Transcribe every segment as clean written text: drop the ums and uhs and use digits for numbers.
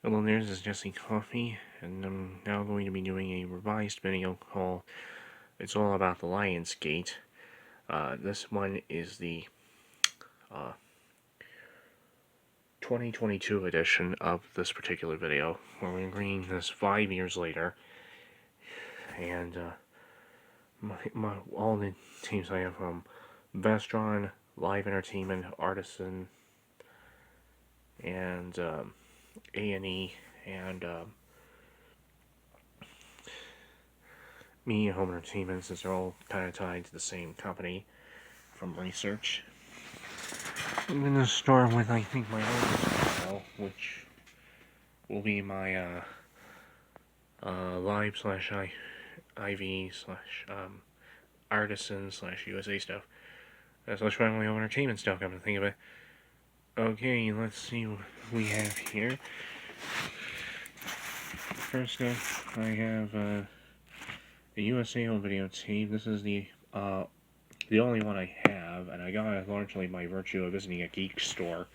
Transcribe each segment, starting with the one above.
Hello there, this is Jesse Coffee, and I'm now going to be doing a revised video called It's All About the Lionsgate. This one is the 2022 edition of this particular video, where we're reading this 5 years later, and all the teams I have from Vestron, Live Entertainment, Artisan, and A&E, and me and Home Entertainment, since they're all kind of tied to the same company from research. I'm going to start with, I think, my oldest file, which will be my live slash IV slash artisan slash USA stuff. Slash family home entertainment stuff, come to think of it. Okay, let's see what we have here. First up, I have the USA home video tape. This is the only one I have, and I got it largely by virtue of visiting a geek store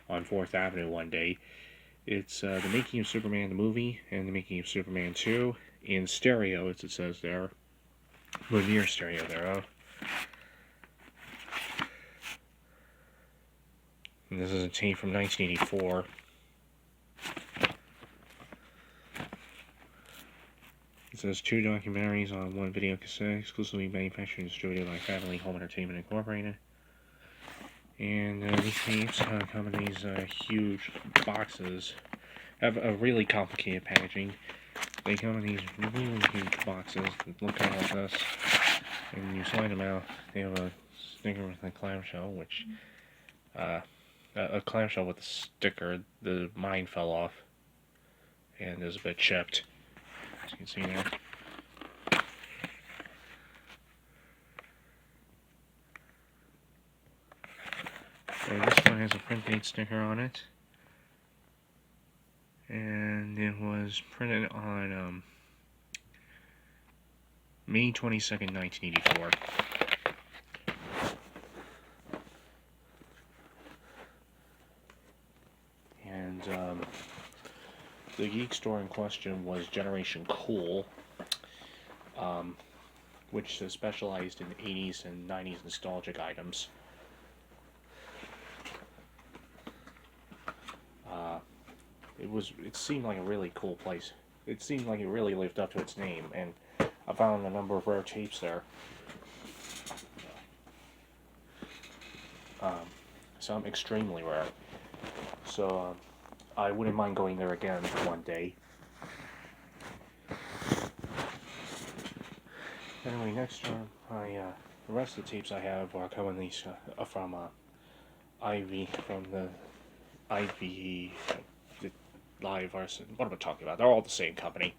on 4th Avenue one day. It's the making of Superman the movie and the making of Superman 2 in stereo, as it says there. Well, near stereo thereof. And this is a tape from 1984. It says 2 documentaries on 1 video cassette, exclusively manufactured and distributed by Family Home Entertainment Incorporated. And these tapes come in these huge boxes. Have a really complicated packaging. They come in these really huge boxes that look kind of like this. And you slide them out. They have a sticker with a clamshell, which a clamshell with a sticker. Mine fell off and is a bit chipped, as you can see there. And this one has a print date sticker on it, and it was printed on May 22nd, 1984. And the geek store in question was Generation Cool, which specialized in 80s and 90s nostalgic items. It seemed like a really cool place. It seemed like it really lived up to its name, and I found a number of rare tapes there. Some extremely rare. So I wouldn't mind going there again one day. Anyway, next time, the rest of the tapes I have are coming these from IV, from the IV Live Arson. What am I talking about? They're all the same company.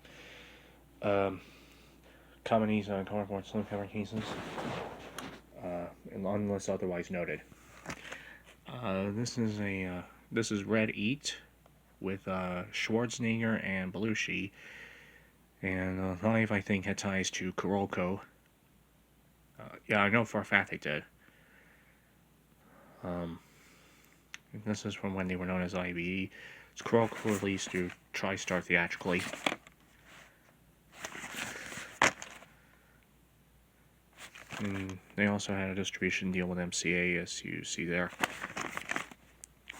Companies on cardboard slipcover cases, unless otherwise noted. This is Red Eat with Schwarzenegger and Belushi, and Live, I think, had ties to Kuroko. Yeah, I know for a fact they did. This is from when they were known as IBE. It's Kuroko released through TriStar theatrically. And they also had a distribution deal with MCA, as you see there.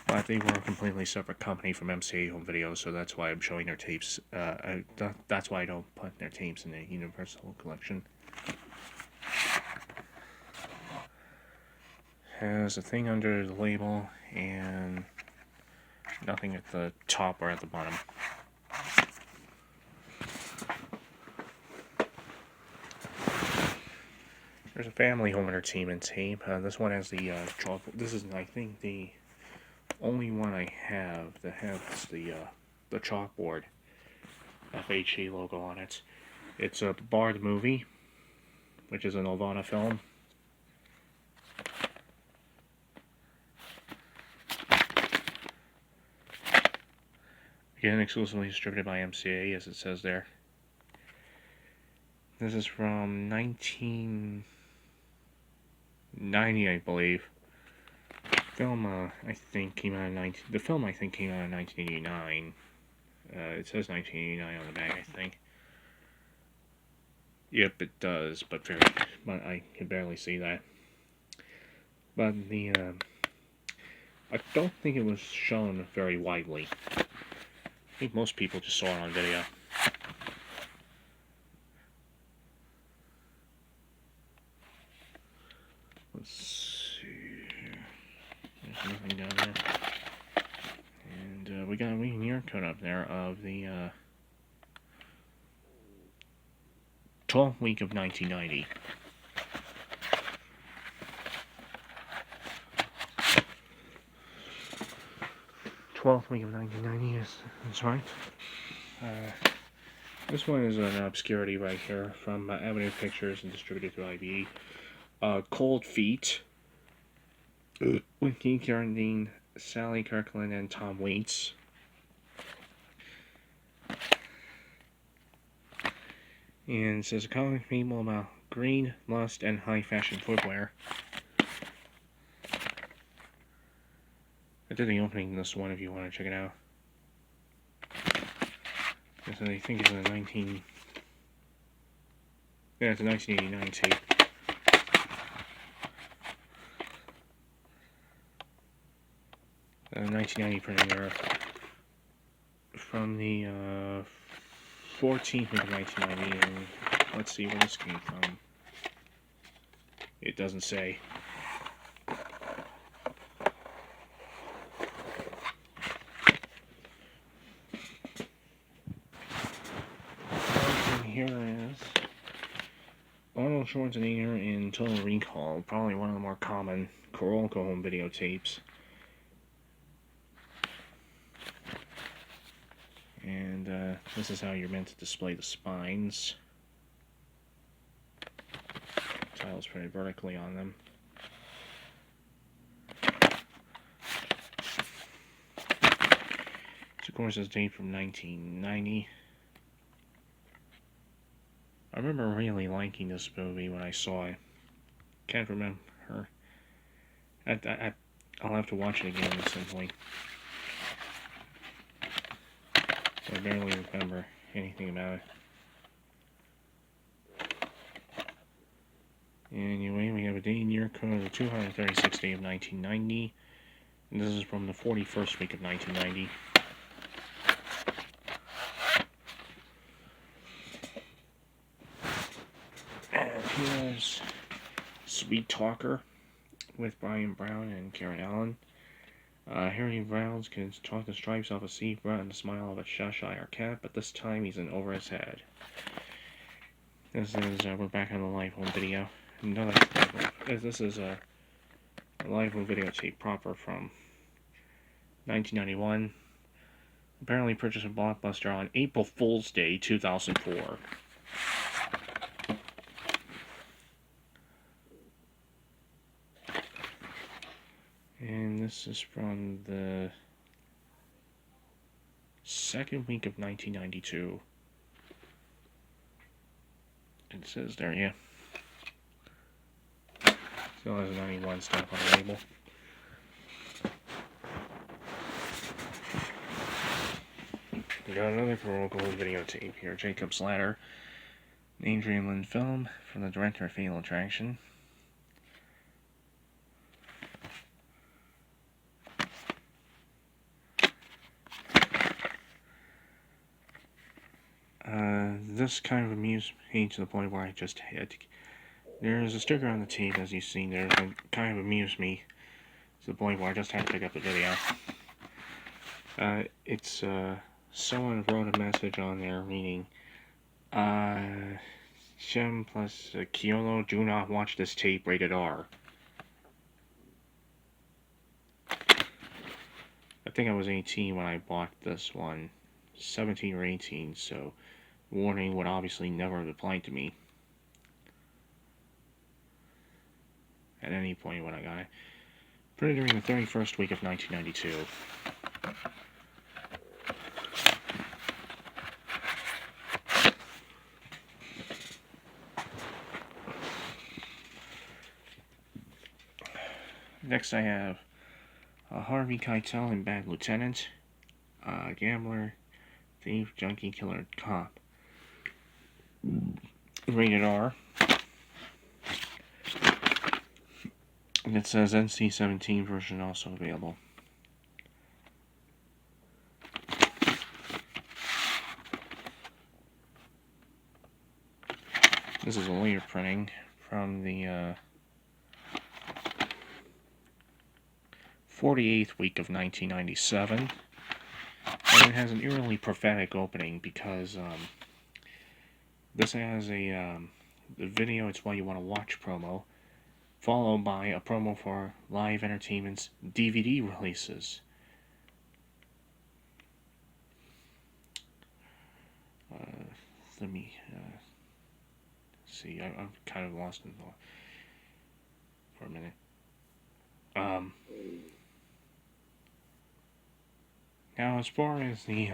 But they were a completely separate company from MCA Home Video, so that's why I'm showing their tapes. That's why I don't put their tapes in the Universal Collection. Has a thing under the label and nothing at the top or at the bottom. There's a Family Home Entertainment tape. This one has the this is, I think, the only one I have that has the chalkboard FHE logo on it. It's a Bard movie, which is a Nelvana film. Again, exclusively distributed by MCA, as it says there. This is from 1990, I believe. The film I think came out in 1989. It says 1989 on the bag, I think. Yep, it does, but I can barely see that. But I don't think it was shown very widely. I think most people just saw it on video. Let's see here. There's nothing down there. And we got a year code up there of the 12th week of 1990. Week of 1990, yes, that's right. This one is an obscurity right here from Avenue Pictures and distributed through IBE. Cold Feet with Keith Carradine, Sally Kirkland, and Tom Waits. And it says a comic fable about greed, lust, and high fashion footwear. I did the opening in this one if you want to check it out. I think it's a 1989 tape. A 1990 printing error from the 14th week of 1990, and let's see where this came from. It doesn't say. Here is Arnold Schwarzenegger in Total Recall, probably one of the more common Corolla home videotapes. And this is how you're meant to display the spines. Tiles printed vertically on them. This, of course, is a tape from 1990. I remember really liking this movie when I saw it. Can't remember. I'll have to watch it again at some point. I barely remember anything about it. Anyway, we have a day and year code of the 236th day of 1990. And this is from the 41st week of 1990. Here's Sweet Talker with Brian Brown and Karen Allen. Harry Browns can talk the stripes off a zebra and the smile of a Cheshire cat, but this time he's in over his head. This is, we're back on the live home video. This is a live home videotape proper from 1991. Apparently purchased a Blockbuster on April Fool's Day 2004. And this is from the 2nd week of 1992. It says there, yeah. Still has 91 stamp on the label. We got another Corolla videotape here. Jacob's Ladder. An Adrian Lynn film from the director of Fatal Attraction. This kind of amused me to the point where I just had to... There's a sticker on the tape, as you've seen there, that kind of amused me to the point where I just had to pick up the video. It's, someone wrote a message on there reading, Shem plus Kyolo, do not watch this tape, rated R. I think I was 18 when I bought this one, 17 or 18, so warning would obviously never have applied to me at any point when I got it. Printed during the 31st week of 1992. Next I have Harvey Keitel in Bad Lieutenant, Gambler, Thief, Junkie, Killer, Cop. Rated R. And it says NC-17 version also available. This is a later printing from the 48th week of 1997. And it has an eerily prophetic opening because this has a the video It's What You Want to Watch promo, followed by a promo for Live Entertainment's DVD releases. Let me see. I'm kind of lost in thought for a minute. Now, as far as the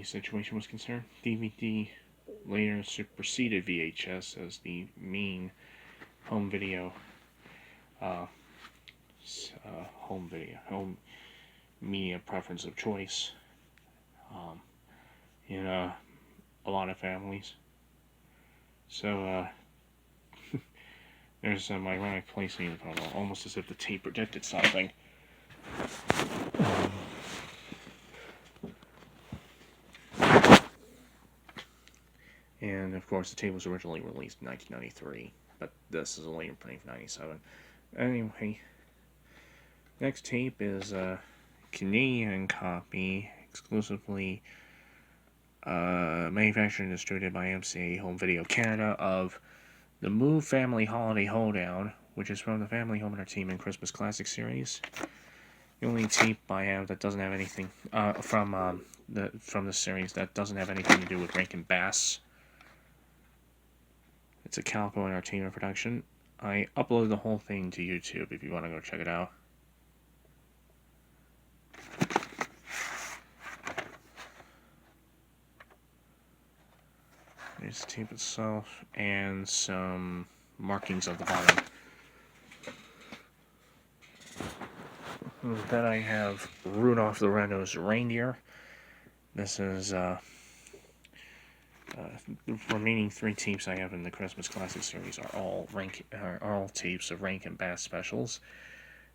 situation was concerned, DVD later superseded VHS as the main home media preference of choice in a lot of families. So there's some ironic placing in the promo, almost as if the tape predicted something. And of course, the tape was originally released in 1993, but this is a later printing from 97. Anyway, next tape is a Canadian copy, exclusively manufactured and distributed by MCA Home Video Canada, of the Move Family Holiday Hoedown, which is from the Family Home Entertainment Christmas Classic series. The only tape I have that doesn't have anything from the series that doesn't have anything to do with Rankin Bass. It's a Calico Entertainment production. I uploaded the whole thing to YouTube if you want to go check it out. There's the tape itself and some markings at the bottom. Then I have Rudolph the Red-Nosed Reindeer. This is the remaining 3 tapes I have in the Christmas Classic series are all tapes of Rankin Bass specials.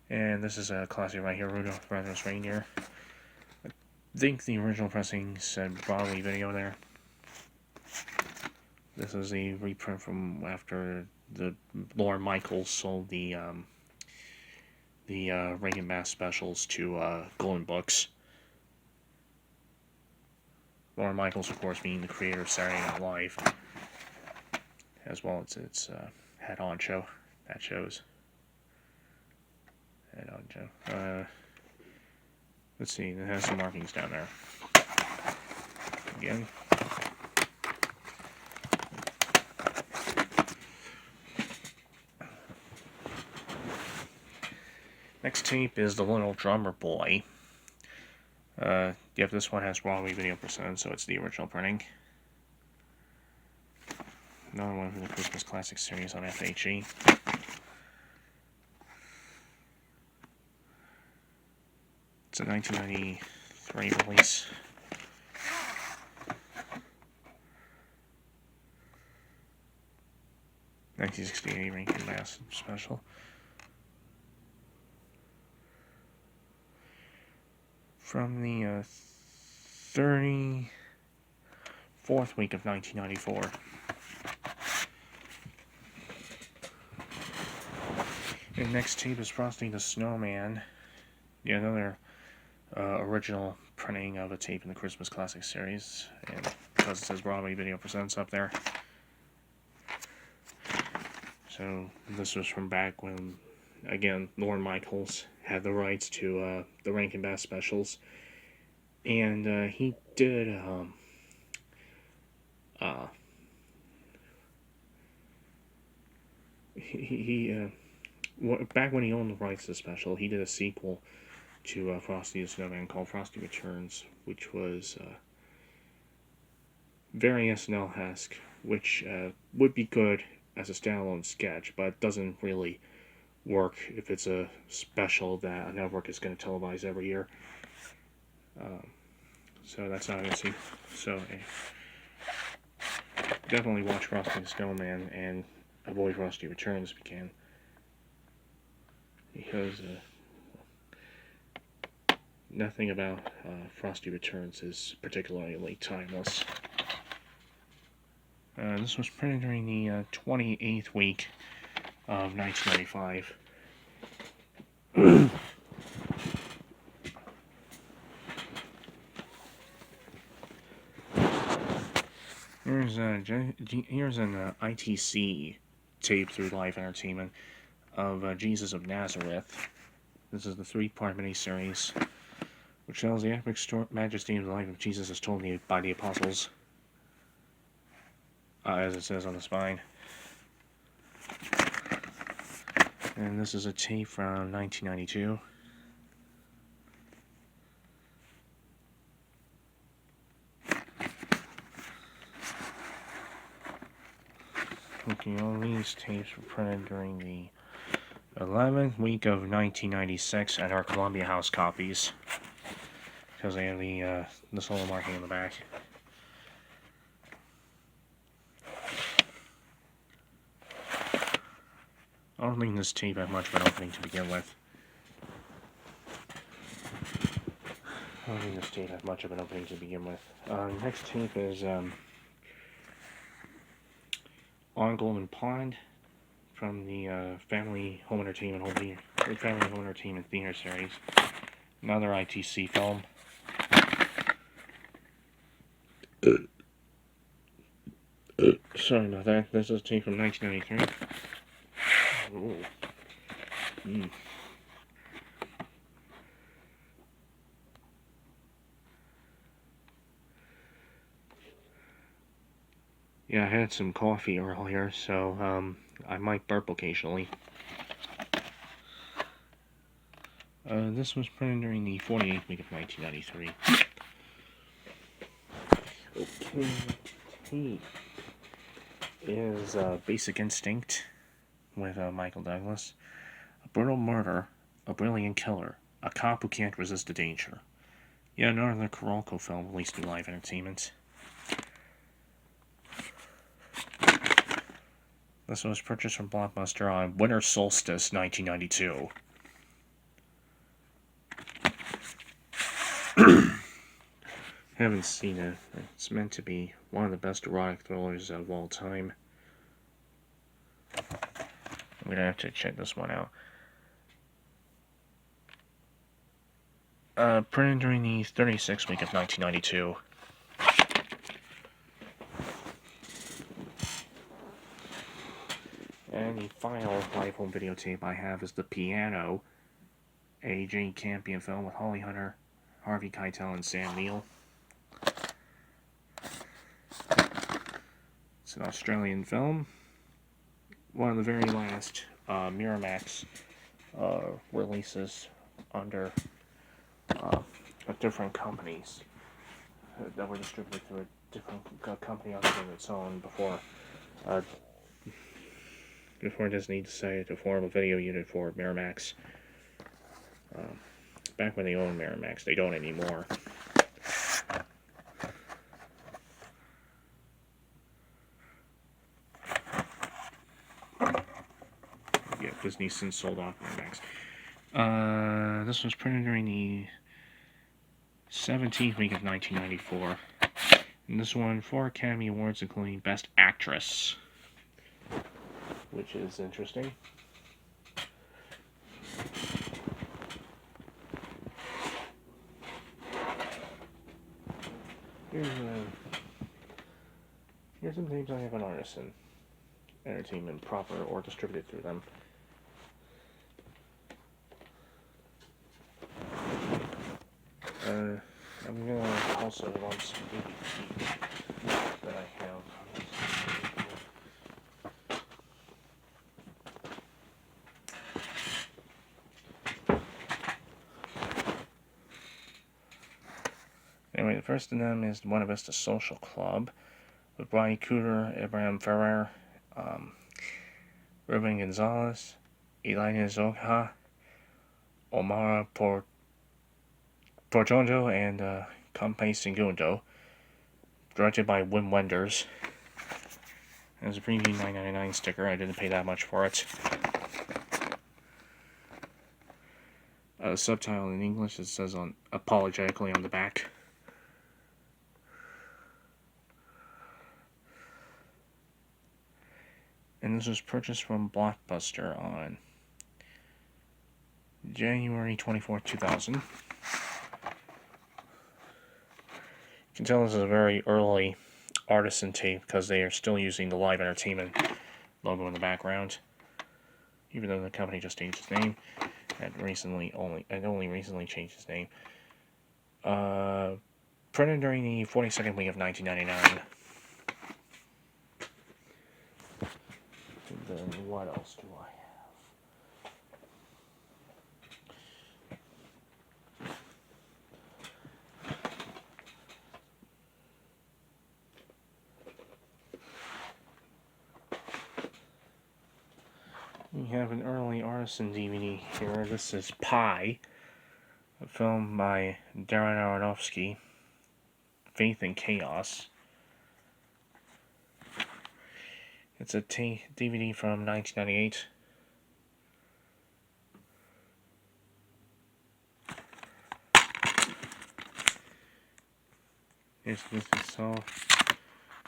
And this is a classic right here, Rudolph the Red-Nosed Reindeer. I think the original pressing said Broadway Video there. This is a reprint from after the Lorne Michaels sold the Rankin Bass specials to Golden Books. Lorne Michaels, of course, being the creator of Saturday Night Live, as well as its head honcho. That shows. Head honcho. Let's see, it has some markings down there. Again. Next tape is The Little Drummer Boy. Yep, this one has Broadway Video percent, so it's the original printing. Another one from the Christmas Classic series on FHE. It's a 1993 release. $1968 Rankin Bass special. From the 34th week of 1994. And next tape is Frosty the Snowman. Yeah, another original printing of a tape in the Christmas Classic series. And because it says Broadway Video Presents up there. So this was from back when, again, Lorne Michaels had the rights to the Rankin Bass specials, and he did back when he owned the rights to the special, he did a sequel to Frosty the Snowman called Frosty Returns, which was very SNL-esque, which would be good as a standalone sketch, but doesn't really work if it's a special that a network is going to televise every year. So that's not gonna see. So definitely watch Frosty the Snowman and avoid Frosty Returns if you can, because nothing about Frosty Returns is particularly timeless. This was printed during the 28th week of 1995. Here's an ITC tape through Live Entertainment of Jesus of Nazareth. This is the 3-part miniseries, which tells the epic majesty of the life of Jesus as told by the apostles, as it says on the spine. And this is a tape from 1992. Okay, all these tapes were printed during the 11th week of 1996 and are Columbia House copies, because they have the solo marking on the back. I don't think this tape had much of an opening to begin with. Next tape is On Golden Pond from the Family Home Entertainment Theater series. Another ITC film. Sorry about that. This is a tape from 1993. Ooh. Yeah, I had some coffee earlier, so I might burp occasionally. This was printed during the 48th week of 1993. Okay, tape is Basic Instinct with Michael Douglas. A brutal murder, a brilliant killer, a cop who can't resist the danger. Yet another Carolco film released through Live Entertainment. This was purchased from Blockbuster on Winter Solstice 1992. Haven't seen it. It's meant to be one of the best erotic thrillers of all time. I'm gonna have to check this one out. Printed during the 36th week of 1992. And the final live home videotape I have is The Piano, a Jane Campion film with Holly Hunter, Harvey Keitel, and Sam Neill. It's an Australian film. One of the very last Miramax releases under different companies that were distributed through a different company other than its own before Disney decided to form a video unit for Miramax. Back when they owned Miramax, they don't anymore. Yeah, Disney since sold off Miramax. This was printed during the 17th week of 1994. And this won 4 Academy Awards, including Best Actress, which is interesting. Here's some things I have on Artisan Entertainment proper or distributed through them. I'm gonna also launch some DVDs that I have. Anyway, the first of them is Buena Vista Social Club with Brian Cooter, Abraham Ferrer, Ruben Gonzalez, Elena Zogha, Omar Portonjo, and Kanpai Segundo, directed by Wim Wenders. There's a preview $9.99 sticker. I didn't pay that much for it. Subtitle in English, it says on apologetically on the back. And this was purchased from Blockbuster on January 24th, 2000. You can tell this is a very early artisan tape because they are still using the Live Entertainment logo in the background, even though the company just changed its name. It only recently changed its name. Printed during the 42nd week of 1999. And then what else do I have? We have an early artisan DVD here. This is Pi, a film by Darren Aronofsky, Faith and Chaos. It's a DVD from 1998. Here's this itself,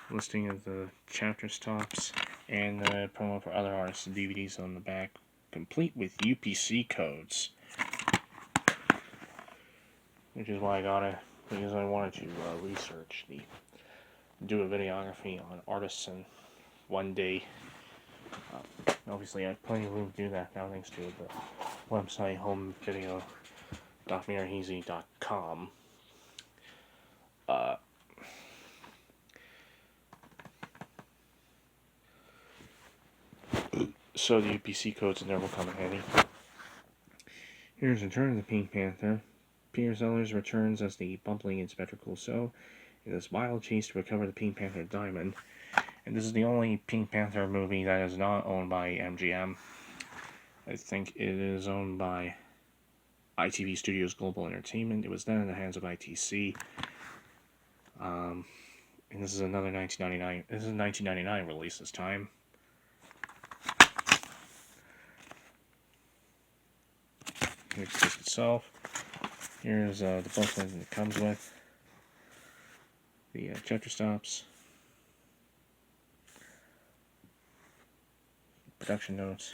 listing of the chapter stops, and the promo for other artists and DVDs on the back, complete with UPC codes. Which is why I got it, because I wanted to do a videography on artists in one day. Obviously, I have plenty of room to do that now, thanks to the website homevideo.mirheezy.com. So the UPC codes in there will come in handy. Here's Return of the Pink Panther. Peter Sellers returns as the bumbling Inspector Clouseau in this wild chase to recover the Pink Panther diamond. And this is the only Pink Panther movie that is not owned by MGM. I think it is owned by ITV Studios Global Entertainment. It was then in the hands of ITC. And this is another 1999. This is a 1999 release this time. Here's the disc itself. Here's the booklet that it comes with. The chapter stops. Production notes.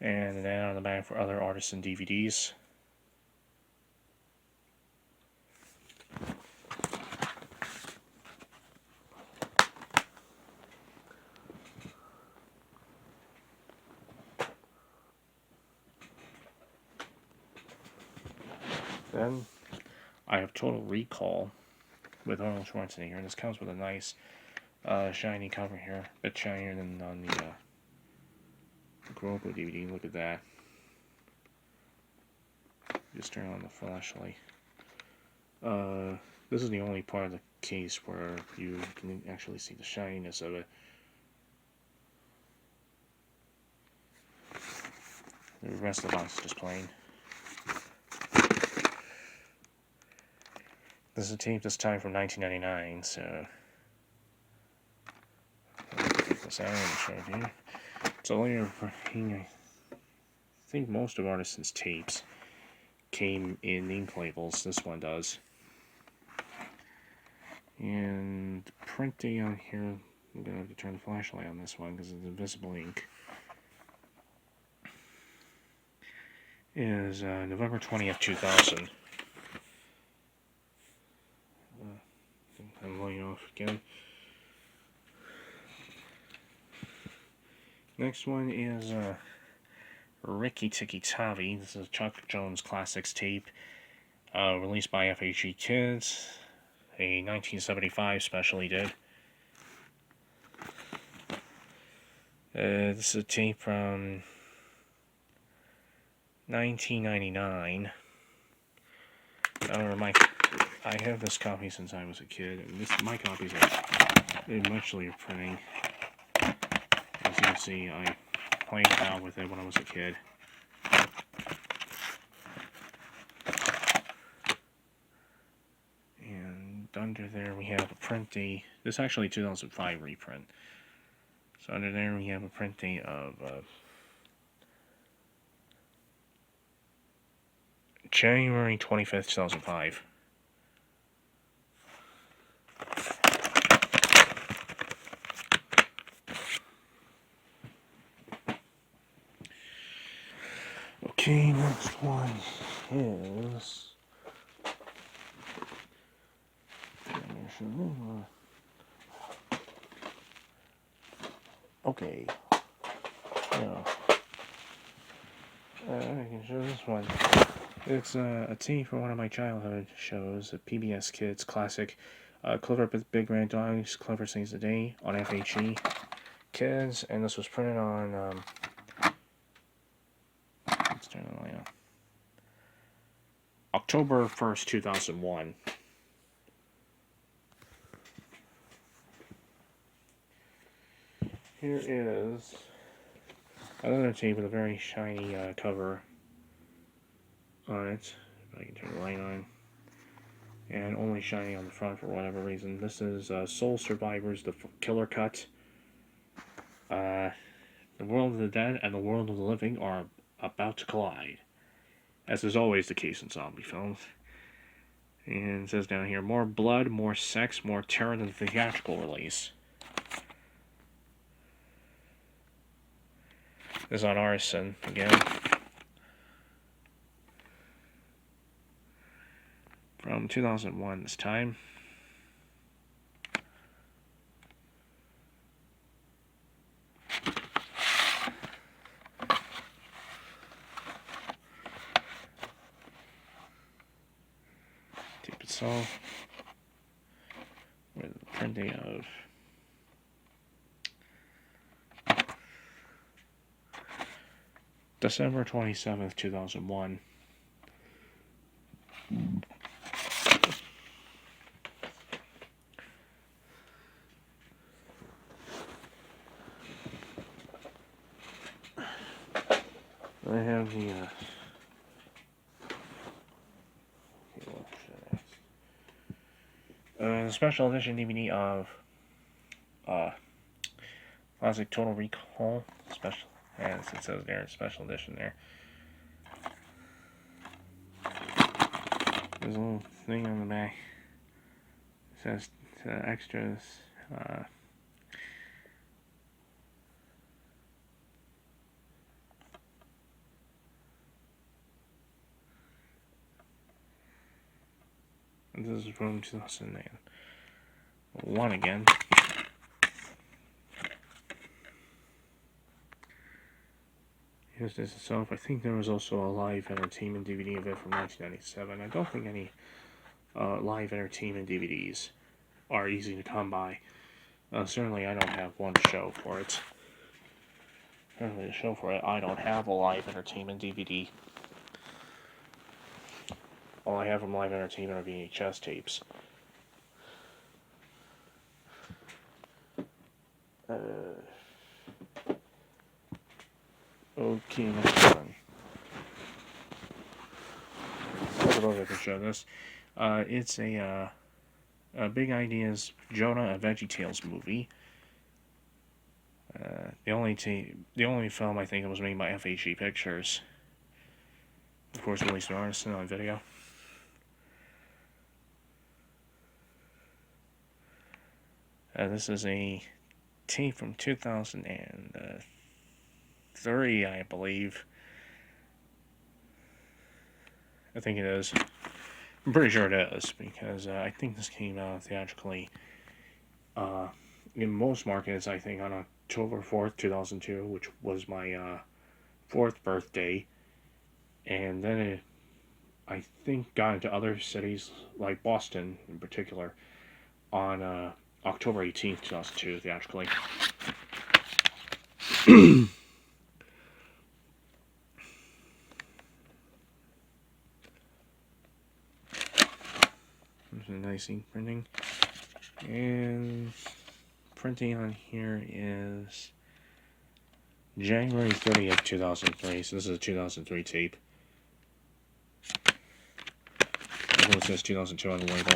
And an ad on the back for other artists and DVDs. Then I have Total Recall with Arnold Schwarzenegger, and this comes with a nice shiny cover here, a bit shinier than on the Grogu DVD. Look at that. Just turn on the flashlight. This is the only part of the case where you can actually see the shininess of it. The rest of the box is just plain. This is a tape this time from 1999, so I'll take this out and show it to you. So later, I think most of Artisan's tapes came in ink labels. This one does. And the print date on here, I'm going to have to turn the flashlight on this one because it's invisible ink, is November 20th, 2000. I'm laying off again. Next one is Ricky Tikki Tavi. This is Chuck Jones Classics tape, released by FHE Kids, a 1975 special he did. This is a tape from 1999. I have this copy since I was a kid, and my copies are in much later printing. As you can see, I played about with it when I was a kid. And under there we have a print date. This is actually 2005 reprint. So under there we have a print date of January 25th, 2005. Okay, next one is... Okay. Yeah. I can show this one. It's a team from one of my childhood shows, a PBS Kids classic. Clever Big Red Dogs, Clever Saves the Day on FHE Kids, and this was printed on let's turn the light on. October 1st, 2001. Here is another tape with a very shiny cover on it. If I can turn the light on. And only shiny on the front for whatever reason. This is Soul Survivors, the Killer Cut. The world of the dead and the world of the living are about to collide, as is always the case in zombie films. And it says down here, more blood, more sex, more terror than the theatrical release. This is on Arson again. From 2001 this time. Tape itself with the printing of December 27th, 2001. I have the special edition DVD of Classic Total Recall special, as it says there, special edition there. There's a little thing on the back. It says extras. This is from 2001 again. Here's this itself. I think there was also a live entertainment DVD of it from 1997. I don't think any live entertainment DVDs are easy to come by. Certainly I don't have one to show for it. I don't have a live entertainment DVD. All I have from live entertainment are VHS tapes. Okay, next one. I don't know if I can show this. It's a Big Ideas Jonah, a VeggieTales movie. The only film I think that was made by FHE Pictures. Of course, released by Arson on video. This is a tape from 2003, I believe. I think it is. I'm pretty sure it is, because I think this came out theatrically in most markets, I think, on October 4th, 2002, which was my 4th birthday. And then it, I think, got into other cities, like Boston in particular, on October 18th, 2002, theatrically. There's a nice ink printing. And printing on here is January 30th, 2003. So this is a 2003 tape. It says 2002 on the label.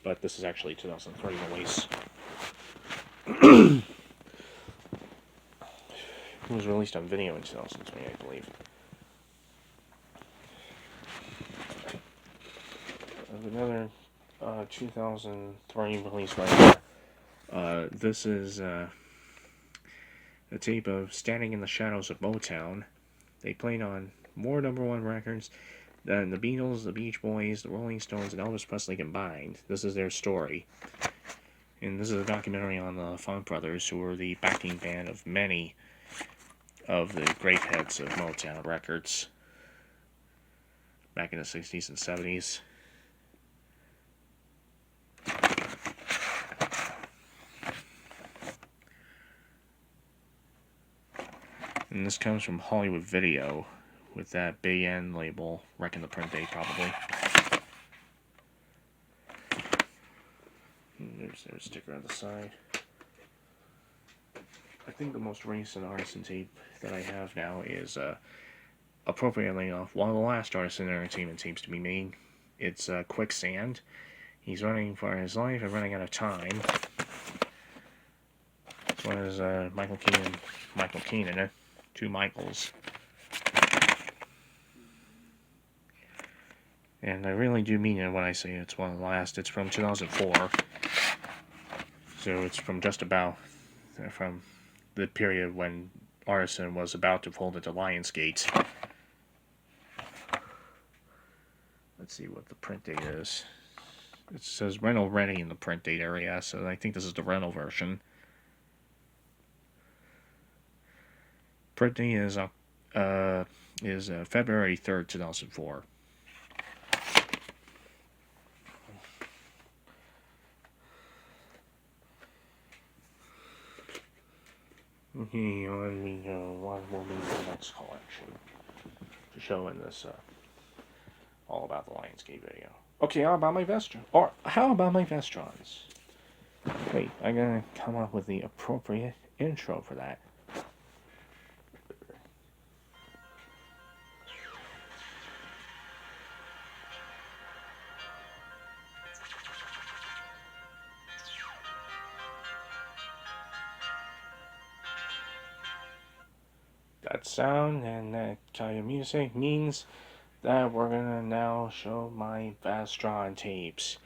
but this is actually 2003 release. It was released on video in 2003, I believe. Another 2003 release right here. This is a tape of Standing in the Shadows of Motown. They played on more #1 records than the Beatles, the Beach Boys, the Rolling Stones, and Elvis Presley combined. This is their story. And this is a documentary on the Funk Brothers, who were the backing band of many of the great hits of Motown records back in the 60s and 70s. And this comes from Hollywood Video, with that big N label, wrecking the print date probably. And there's their sticker on the side. I think the most recent artisan tape that I have now is, appropriately enough, one of the last artisan entertainment tapes to be made. It's Quicksand. He's running for his life and running out of time. This one is Michael Keenan, two Michaels. And I really do mean it when I say it's one of the last. It's from 2004. So it's from just about from the period when Artisan was about to fold into Lionsgate. Let's see what the print date is. It says rental ready in the print date area, so I think this is the rental version. Print date is February 3rd, 2004. Okay, on we go. What will be the next collection to show in this all about the Lionsgate video? Okay, how about my Vestron? Or how about my Vestrons? Wait, I gotta come up with the appropriate intro for that. That sound and that kind of music means that we're gonna now show my Vestron tapes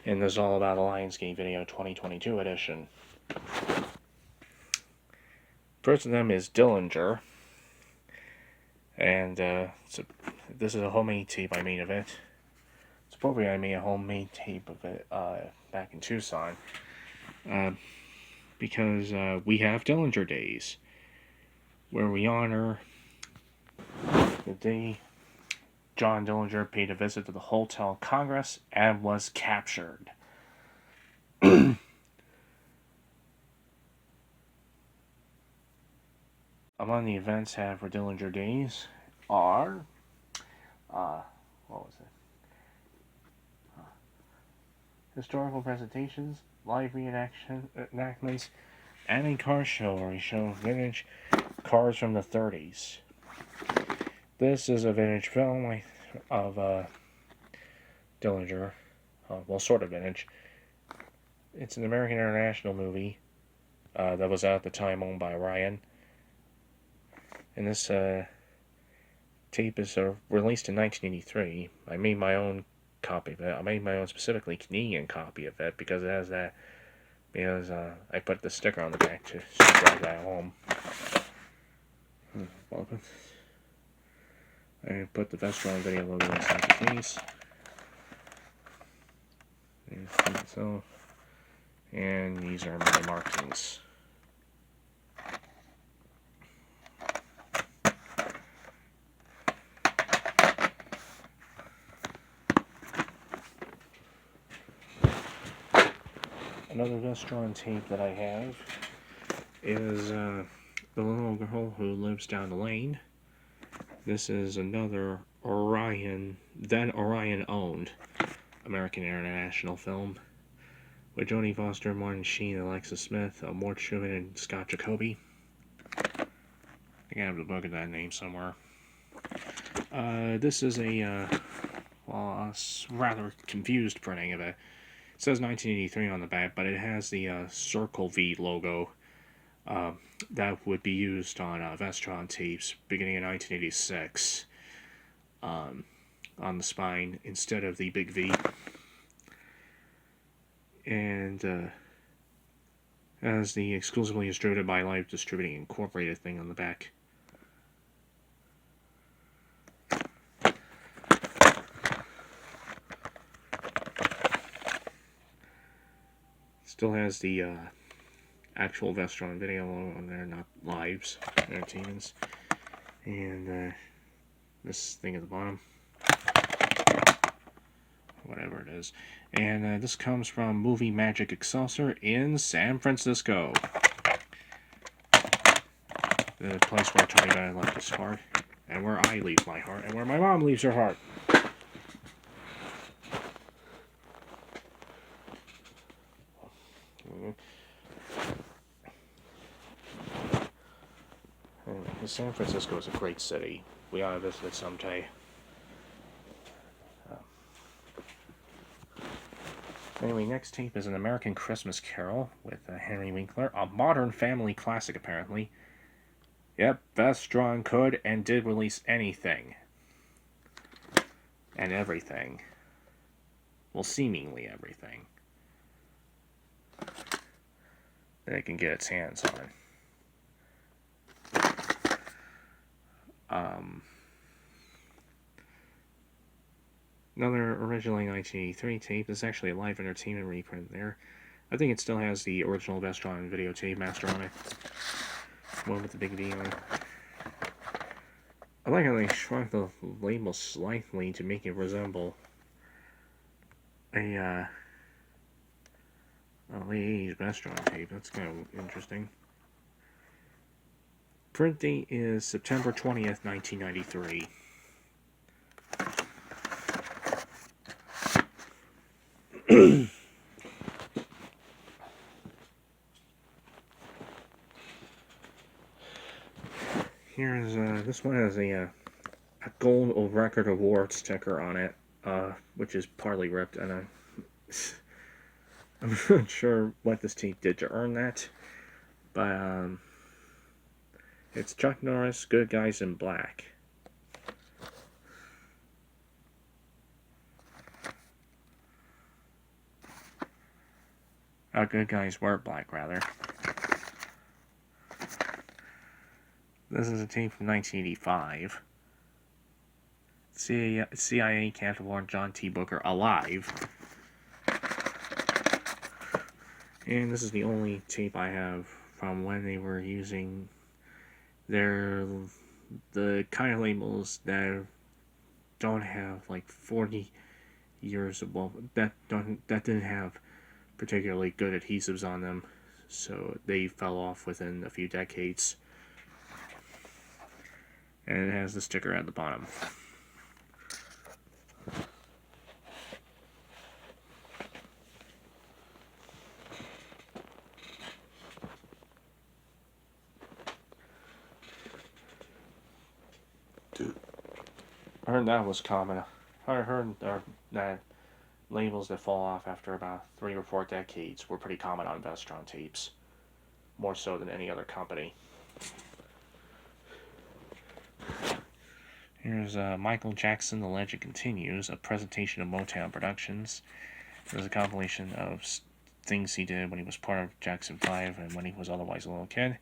in this All About the Lionsgate video 2022 edition. First of them is Dillinger, and this is a homemade tape I made of it. It's appropriate I made a homemade tape of it back in Tucson, because we have Dillinger Days, where we honor the day John Dillinger paid a visit to the Hotel Congress and was captured. Among the events had for Dillinger Days are, what was it? Historical presentations, live reenactments, and a car show where we show vintage cars from the 30s. This is a vintage film of Dillinger. Well, sort of vintage. It's an American International movie that was out at the time, owned by Ryan. And this tape is released in 1983. I made my own copy of it. I made my own specifically Canadian copy of it because it has that. Because I put the sticker on the back to drive that home. I put the Vestron video logo inside the case. And these are my markings. Another Vestron tape that I have is The Little Girl Who Lives Down the Lane. This is another Orion owned American International film with Jodie Foster, Martin Sheen, Alexis Smith, Mort Schumann, and Scott Jacoby. I think I have the book of that name somewhere. This is a rather confused printing of it. says 1983 on the back, but it has the Circle V logo that would be used on Vestron tapes beginning in 1986 on the spine instead of the big V. And has the exclusively distributed by Live Distributing Incorporated thing on the back. Still has the actual Vestron video on there, not Live's Entertainment's. And this thing at the bottom. Whatever it is. And this comes from Movie Magic Excelsior in San Francisco. The place where Tony Bennett left his heart. And where I leave my heart. And where my mom leaves her heart. San Francisco is a great city. We ought to visit it someday. Anyway, next tape is An American Christmas Carol with Henry Winkler. A modern family classic, apparently. Yep, Vestron could and did release anything. And everything. Well, seemingly everything. That it can get its hands on. Another originally 1983 tape. This is actually a Live Entertainment reprint there. I think it still has the original Vestron videotape master on it. One with the big V on it. I like how they shrunk the label slightly to make it resemble a late 80s Vestron tape. That's kind of interesting. Print date is September 20th, 1993. Here's this one has a gold record award sticker on it, which is partly ripped, and I'm not sure what this tape did to earn that, but it's Chuck Norris, Good Guys in Black. Good Guys Wear Black, rather. This is a tape from 1985. CIA Captain Warren John T. Booker alive. And this is the only tape I have from when they were using the kind of labels that don't have like 40 years of, well, that didn't have particularly good adhesives on them, so they fell off within a few decades. And it has the sticker at the bottom. Dude, I heard that was common. I heard that labels that fall off after about 3 or 4 decades were pretty common on Vestron tapes. More so than any other company. Here's Michael Jackson, The Legend Continues, a presentation of Motown Productions. There's a compilation of things he did when he was part of Jackson 5 and when he was otherwise a little kid.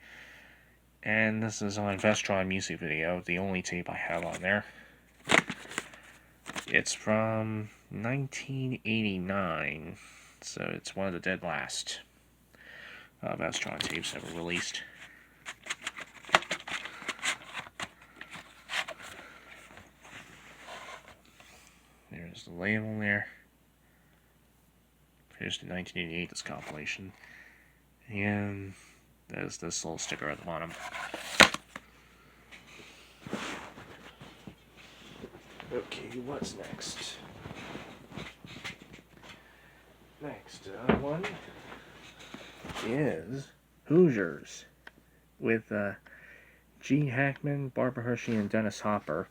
And this is on Vestron music video, the only tape I have on there. It's from 1989, so it's one of the dead last Vestron tapes ever released. There's the label there. Produced in 1988, this compilation. And there's this little sticker at the bottom. Okay, what's next? Next one is Hoosiers with G. Hackman, Barbara Hershey, and Dennis Hopper.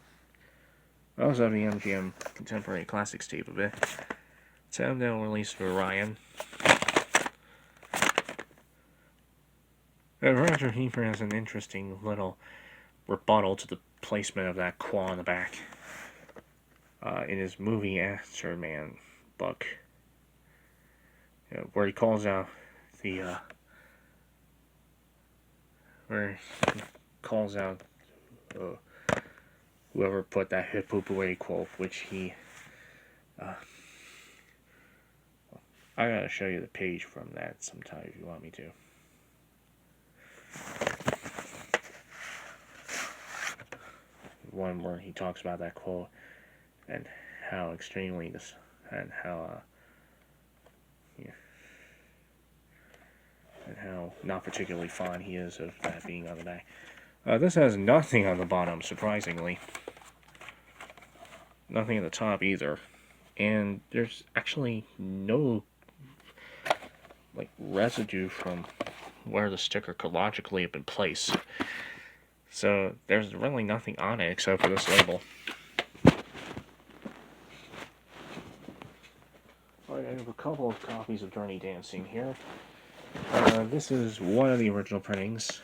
I also have the MGM Contemporary Classics tape of it. Thumbnail released for Ryan. Roger Heaper has an interesting little rebuttal to the placement of that claw on the back in his movie Afterman book, where he calls out whoever put that hip poop away quote, which he I gotta show you the page from that sometime if you want me to. One where he talks about that quote and how extremely this and how and how not particularly fond he is of that being on the back. This has nothing on the bottom, surprisingly. Nothing at the top either. And there's actually no residue from where the sticker could logically have been placed. So there's really nothing on it except for this label. Alright, I have a couple of copies of Dirty Dancing here. This is one of the original printings.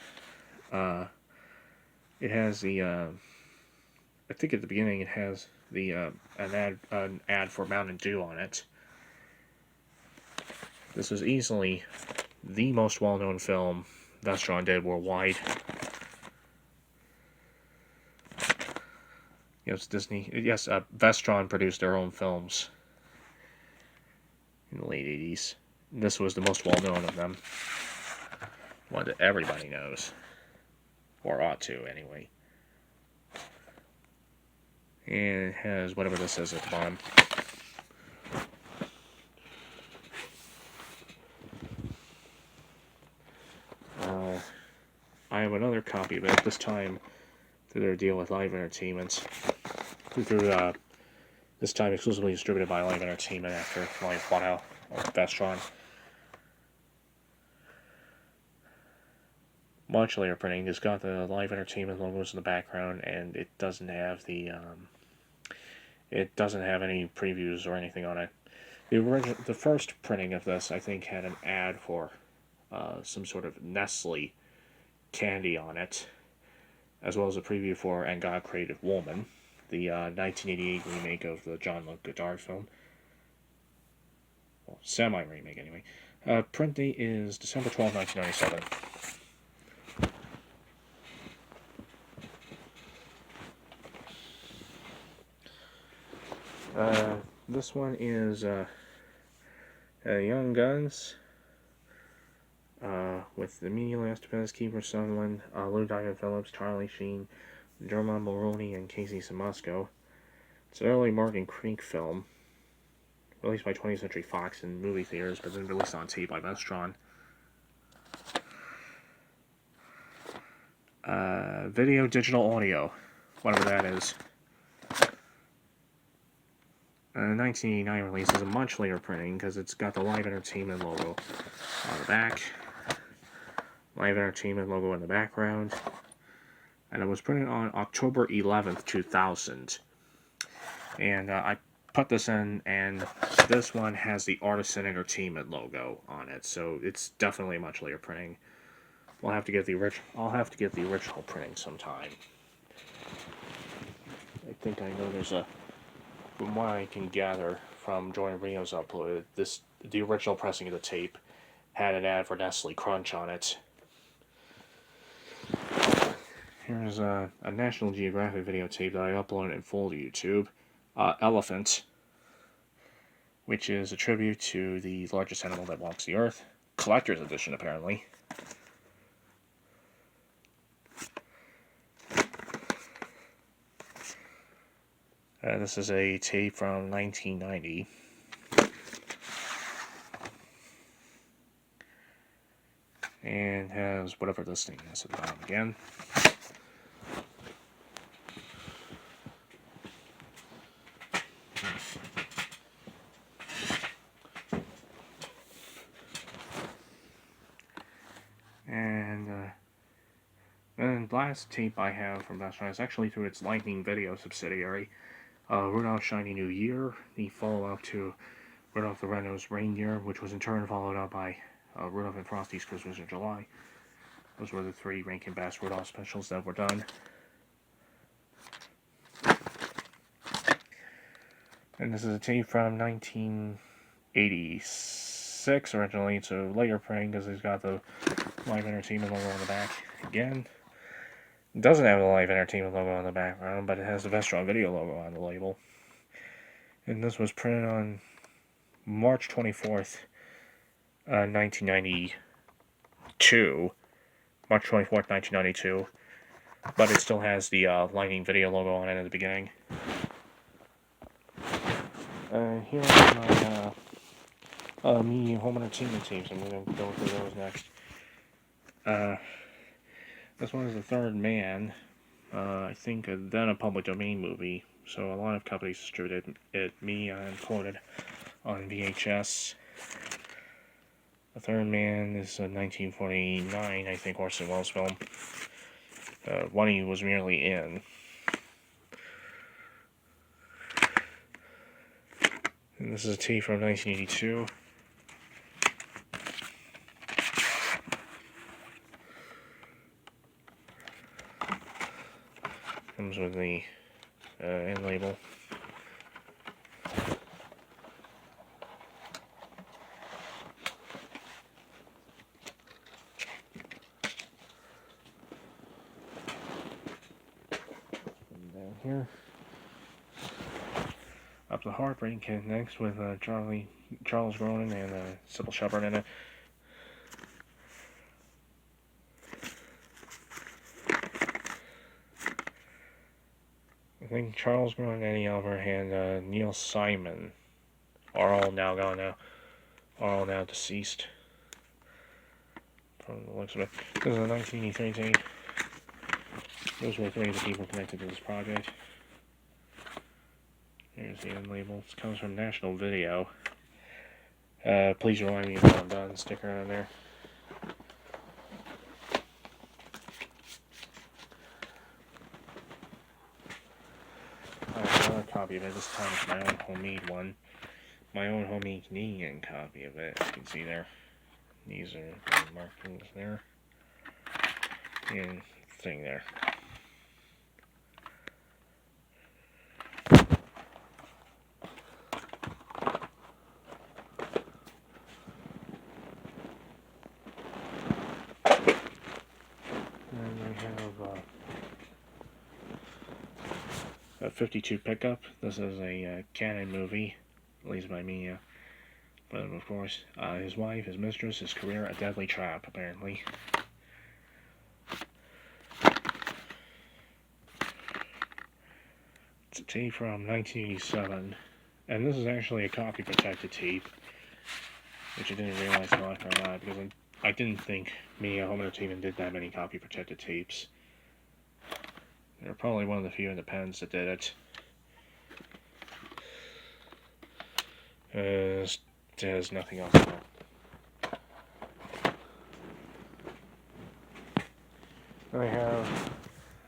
It has the, I think at the beginning it has the an ad for Mountain Dew on it. This was easily the most well-known film Vestron did worldwide. Yes, Vestron produced their own films in the late 80s. This was the most well-known of them. One that everybody knows. Or ought to, anyway. And it has whatever this is at the bottom. I have another copy of it, this time through their deal with Live Entertainment. This time exclusively distributed by Live Entertainment after Live bought out Vestron. Much later printing. It's got the Live Entertainment logos in the background, and it doesn't have the it doesn't have any previews or anything on it. The first printing of this, I think, had an ad for some sort of Nestle candy on it, as well as a preview for And God Created Woman, the 1988 remake of the Jean-Luc Godard film. Well, semi-remake anyway. Print date is December 12, 1997. This one is Young Guns, with Emilio Estevez, Kiefer Sutherland, Lou Diamond Phillips, Charlie Sheen, Dermot Mulroney, and Casey Siemaszko. It's an early Morgan Creek film, released by 20th Century Fox in movie theaters, but then released on tape by Vestron. Video, digital, audio, whatever that is. 1989 release is a much later printing because it's got the Live Entertainment logo on the back, Live Entertainment logo in the background, and it was printed on October 11th, 2000. And I put this in, and this one has the Artisan Entertainment logo on it, so it's definitely a much later printing. I'll have to get the original printing sometime. I think I know there's a. From what I can gather from Jordan Reno's upload, the original pressing of the tape had an ad for Nestle Crunch on it. Here's a National Geographic videotape that I uploaded in full to YouTube. Elephant, which is a tribute to the largest animal that walks the earth. Collector's edition, apparently. This is a tape from 1990. And has whatever this thing is at the bottom again. And the last tape I have from Vestron is actually through its Lightning Video subsidiary. Rudolph's Shiny New Year, the follow-up to Rudolph the Red-Nosed Reindeer, which was in turn followed up by Rudolph and Frosty's Christmas in July. Those were the 3 Rankin Bass Rudolph specials that were done. And this is a tape from 1986 originally. It's a later print because it's got the Live Entertainment logo on the back again. It doesn't have the Live Entertainment logo on the background, but it has the Vestron Video logo on the label. And this was printed on March 24th, 1992. March 24th, 1992. But it still has the Lightning Video logo on it at the beginning. Here are my me home entertainment tapes. I'm going to go through those next. This one is The Third Man. I think then a public domain movie. So a lot of companies distributed it. Me included on VHS. The Third Man is a 1949, I think, Orson Welles film. One he was merely in. And this is a tape from 1982. Comes with the end label. And down here. Up the Heartbreak Kid next with Charles Grodin and Sybil Shepherd in it. I think Charles Grodin, Eddie Albert, and Neil Simon are all now deceased. From the looks of it, this is a 1983 tape. Those were 3 of the people connected to this project. Here's the end label. This comes from National Video. Please remind me if I'm done. Sticker on there. I have another copy of it. This time it's my own homemade one. My own homemade Canadian copy of it. You can see there. These are the markings there. And thing there. A 52 pickup. This is a Canon movie, released by me. But of course, his wife, his mistress, his career, a deadly trap, apparently. It's a tape from 1987, and this is actually a copy protected tape, which I didn't realize until after I got, because I didn't think Home Entertainment did that many copy protected tapes. They're probably one of the few independents that did it. There's nothing else there. Then I have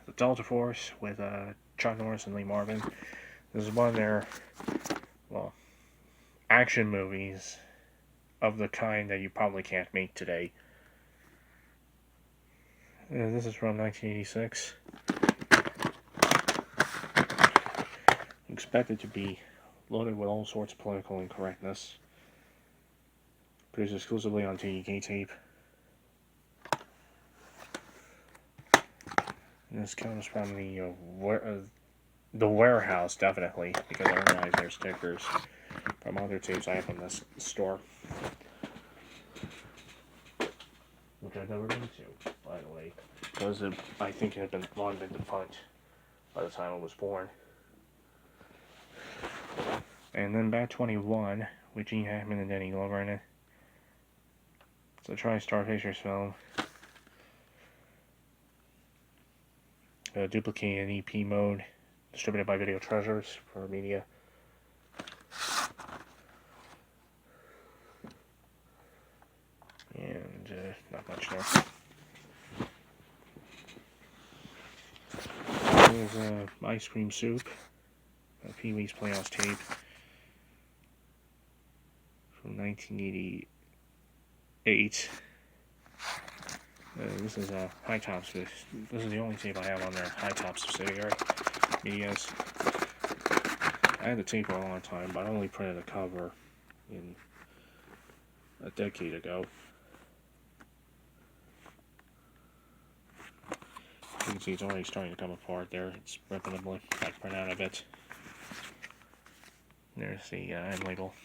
the Delta Force with Chuck Norris and Lee Marvin. This is one of their, well, action movies of the kind that you probably can't make today. This is from 1986. Expected to be loaded with all sorts of political incorrectness. Produced exclusively on TDK tape. And this comes from the warehouse, definitely, because I recognize their stickers from other tapes I have from this store. Which I've never been to, by the way, because I think it had long been defunct by the time I was born. And then Bat 21, with Gene Hackman and Danny Glover in it. It's a TriStar Pictures film. Duplicated in EP mode, distributed by Video Treasures for media. And not much there. There's Ice Cream Soup, Pee Wee's Playhouse tape. 1988. This is High Tops. This is the only tape I have on their High Tops subsidiary. Yes. I had the tape for a long time, but I only printed a cover in a decade ago. You can see it's already starting to come apart there. It's ripping the back print out of it. There's the end label.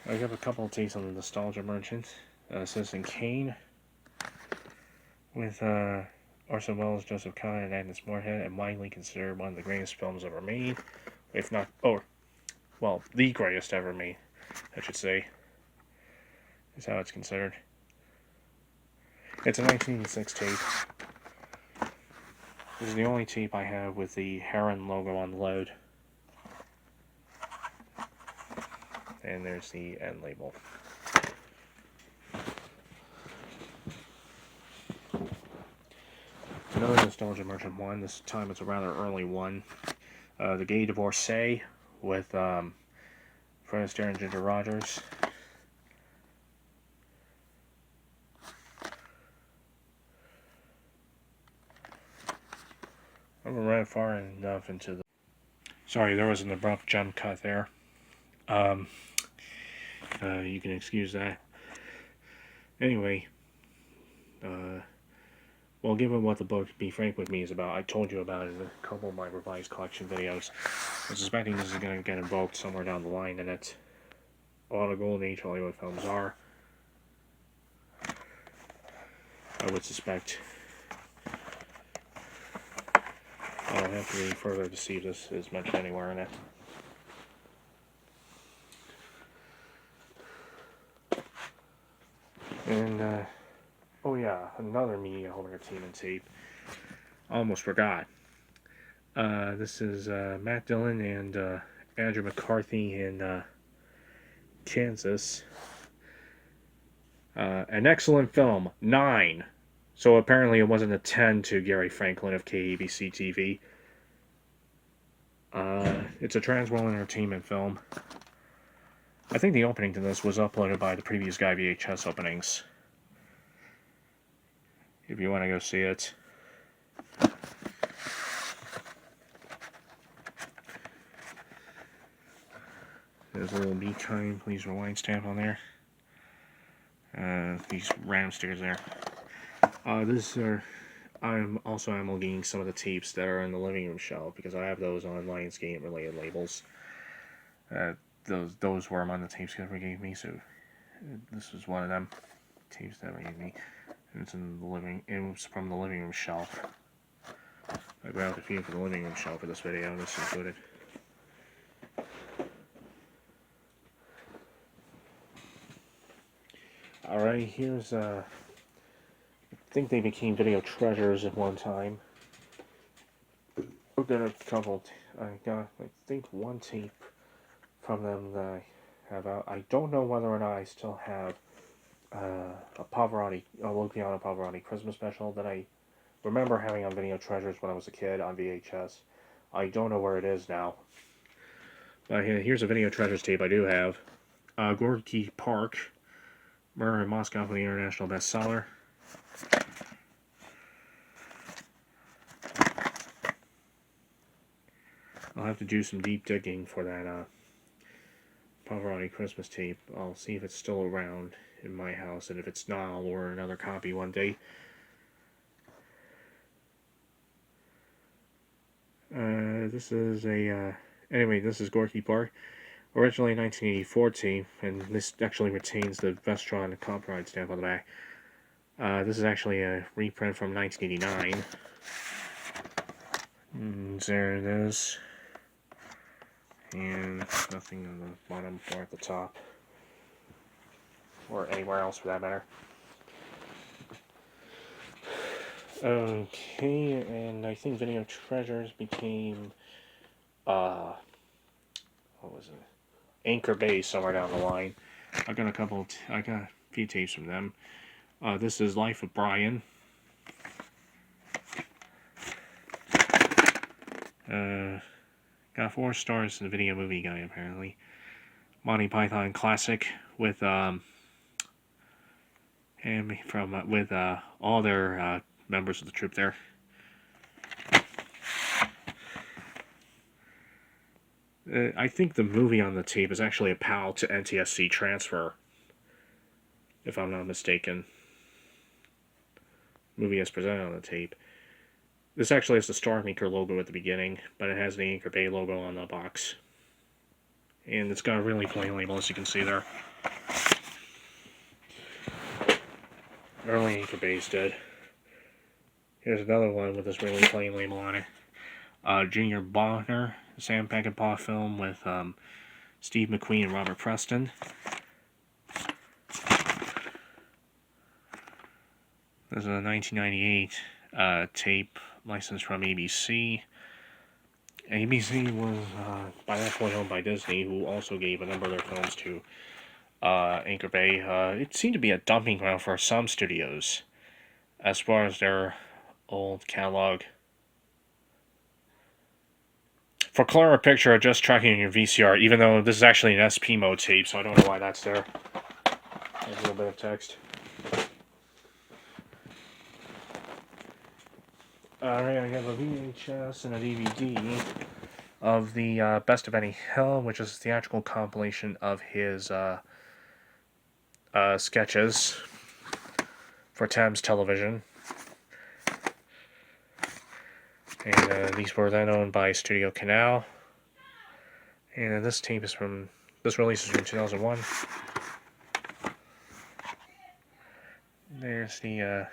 I have a couple of tapes on the Nostalgia Merchant. Citizen Kane with Orson Welles, Joseph Kahn, and Agnes Moorehead, and widely considered one of the greatest films ever made, if not, well, the greatest ever made, I should say, is how it's considered. It's a 1986 tape. This is the only tape I have with the Heron logo on the load. And there's the end label. Another Nostalgia Merchant one. This time it's a rather early one. The Gay Divorcee with Fred Astaire and Ginger Rogers. I haven't read far enough into the... Sorry, there was an abrupt jump cut there. You can excuse that. Anyway, well, given what the book Be Frank With Me is about, I told you about it in a couple of my revised collection videos. I'm suspecting this is going to get invoked somewhere down the line, and it's a lot of Golden Age Hollywood films are. I would suspect. I don't have to read further to see if this is mentioned anywhere in it. And, oh yeah, another Media Home Entertainment tape. Almost forgot. This is Matt Dillon and Andrew McCarthy in Kansas. An excellent film, 9. So apparently it wasn't a 10 to Gary Franklin of KABC TV. It's a Transworld Entertainment film. I think the opening to this was uploaded by the previous guy VHS openings. If you want to go see it. There's a little Be Kind, Please Rewind stamp on there. These random stickers there. I'm also amalgamating some of the tapes that are in the living room shelf because I have those on Lionsgate-related labels. Those were among the tapes that they gave me, so this was one of them tapes that they gave me. And it's in the it was from the living room shelf. I grabbed a few from the living room shelf for this video, and this included. Alright, here's I think they became video treasures at one time. Looked at a couple. I got, I think, one tape from them that I have out. I don't know whether or not I still have a Luciano Pavarotti Christmas special that I remember having on Video Treasures when I was a kid on VHS. I don't know where it is now. But here's a Video Treasures tape I do have. Gorky Park, Murder in Moscow for the international bestseller. I'll have to do some deep digging for that Pavarotti Christmas tape. I'll see if it's still around in my house, and if it's not, I'll order another copy one day. This is anyway, this is Gorky Park. Originally 1984 tape, and this actually retains the Vestron copyright stamp on the back. This is actually a reprint from 1989. And there it is. And nothing on the bottom or at the top. Or anywhere else for that matter. Okay, and I think Video Treasures became, what was it? Anchor Bay somewhere down the line. I got a few tapes from them. This is Life of Brian. Got 4 stars in the Video Movie Guide, apparently. Monty Python Classic with and from with all their members of the troupe there. I think the movie on the tape is actually a PAL to NTSC transfer, if I'm not mistaken. Movie is presented on the tape. This actually has the Star Maker logo at the beginning, but it has the Anchor Bay logo on the box. And it's got a really plain label, as you can see there. Early Anchor Bays did. Here's another one with this really plain label on it. Junior Bonner, Sam Peckinpah film with Steve McQueen and Robert Preston. This is a 1998 tape licensed from ABC. ABC was by that point owned by Disney, who also gave a number of their films to Anchor Bay. It seemed to be a dumping ground for some studios as far as their old catalog. For clearer picture, just tracking your VCR, even though this is actually an SP mode tape, so I don't know why that's there. There's a little bit of text. Alright, I have a VHS and a DVD of the Best of Benny Hill, which is a theatrical compilation of his sketches for Thames Television. And these were then owned by Studio Canal. And this tape is from, this release is from 2001. There's the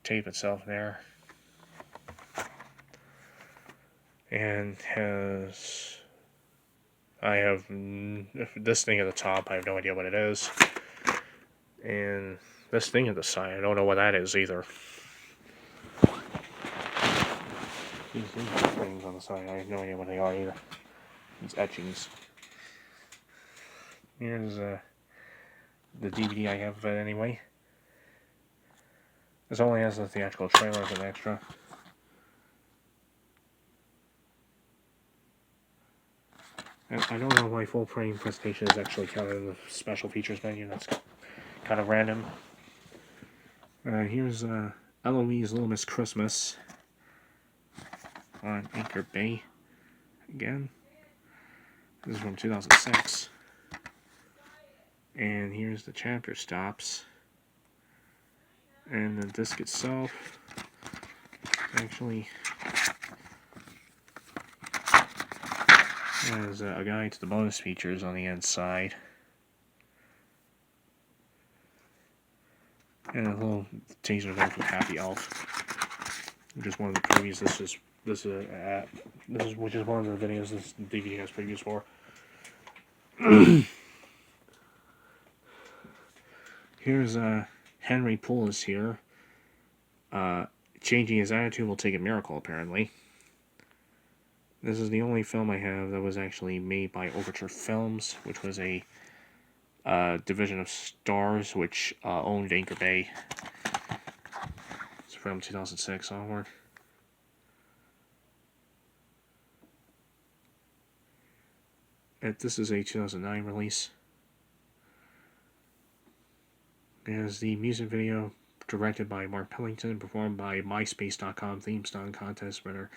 tape itself there. And has, I have this thing at the top, I have no idea what it is. And this thing at the side, I don't know what that is either. These things on the side, I have no idea what they are either. These etchings. Here's the DVD I have of it anyway. This only has the theatrical trailer as an extra. And I don't know why full frame presentation is actually counted in the special features menu. That's kind of random. Here's Eloise Little Miss Christmas on Anchor Bay again. This is from 2006. And here's the chapter stops. And the disc itself actually has a guide to the bonus features on the inside. And a little teaser there from Happy Elf, which is one of the previews. This is which is one of the videos this DVD has previews for. Here's Henry Poulos here. Changing his attitude will take a miracle, apparently. This is the only film I have that was actually made by Overture Films, which was a division of Stars, which owned Anchor Bay. It's from 2006 onward. This is a 2009 release. There's the music video directed by Mark Pellington, performed by MySpace.com theme song contest winner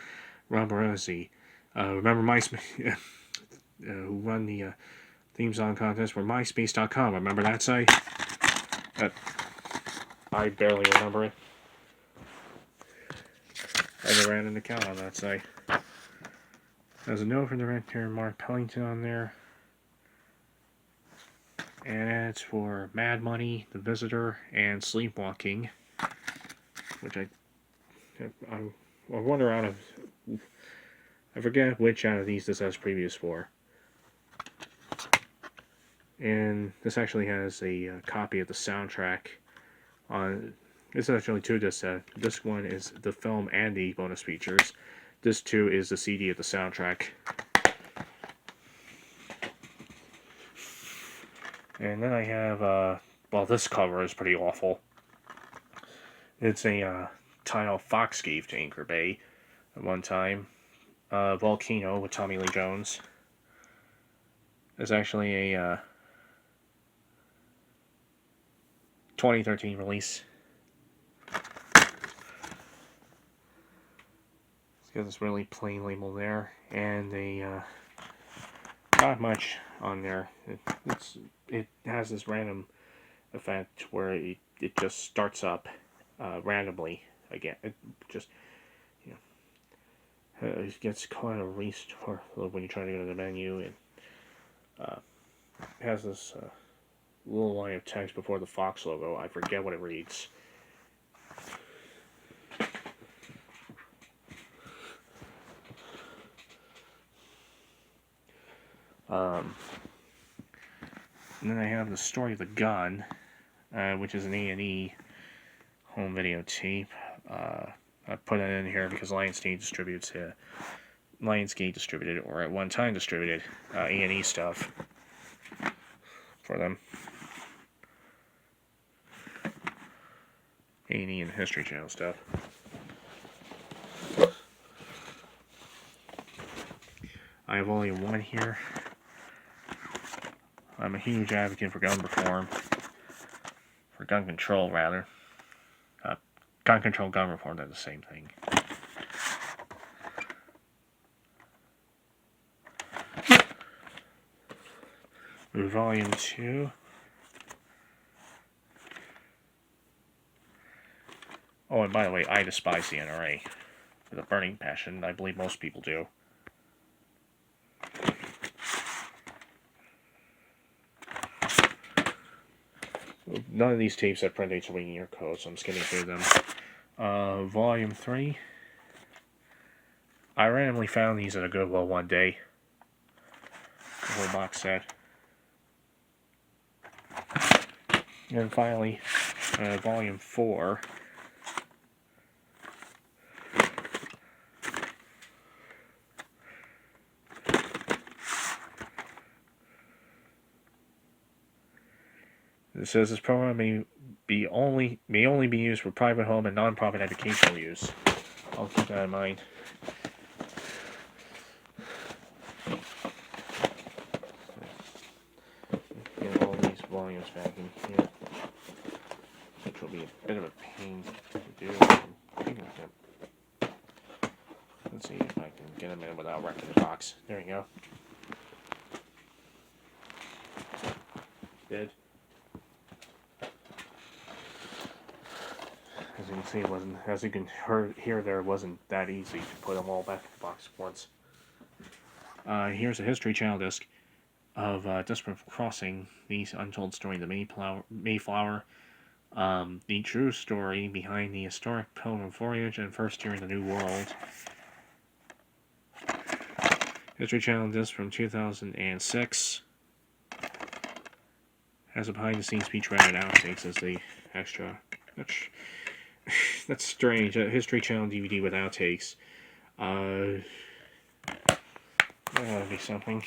Ron Barozzi. Remember MySpace, who won the theme song contest for MySpace.com. Remember that site? I barely remember it. I never had an account on that site. There's a note from director Mark Pellington on there. And it's for Mad Money, The Visitor, and Sleepwalking. Which I wonder out of... I forget which out of these this has previews for. And this actually has a copy of the soundtrack on... This is actually two discs. This one is the film and the bonus features. This too is the CD of the soundtrack. And then I have, well, this cover is pretty awful. It's a title Fox gave to Anchor Bay at one time. Volcano with Tommy Lee Jones. It's actually a 2013 release. It's got this really plain label there, and not much on there. It has this random effect where it just starts up randomly again. It just, you know, it gets kind of restart when you try to go to the menu, and it has this little line of text before the Fox logo. I forget what it reads. And then I have the Story of the Gun, which is an A&E home video tape. I put it in here because Lionsgate distributed, or at one time distributed, A&E stuff for them. A&E and History Channel stuff. I have volume 1 here. I'm a huge advocate for gun reform. For gun control, rather. Gun control, gun reform, they're the same thing. Volume 2. Oh, and by the way, I despise the NRA with a burning passion. I believe most people do. None of these tapes have print dates or waiting year codes, so I'm skimming through them. Volume 3. I randomly found these at a Goodwill one day. The whole box set. And finally, Volume 4. It says this program may only be used for private home and non-profit educational use. I'll keep that in mind. Get all these volumes back in here, which will be a bit of a pain to do. Let's see if I can get them in without wrecking the box. There we go. Did. As you can see, as you can hear, there wasn't that easy to put them all back in the box at once. Here's a History Channel disc of Desperate Crossing, the untold story of the Mayflower, the true story behind the historic Pilgrim voyage and first year in the New World. History Channel disc from 2006 has a behind-the-scenes featurette and outtakes as the extra. That's strange. A History Channel DVD with outtakes. That ought to be something.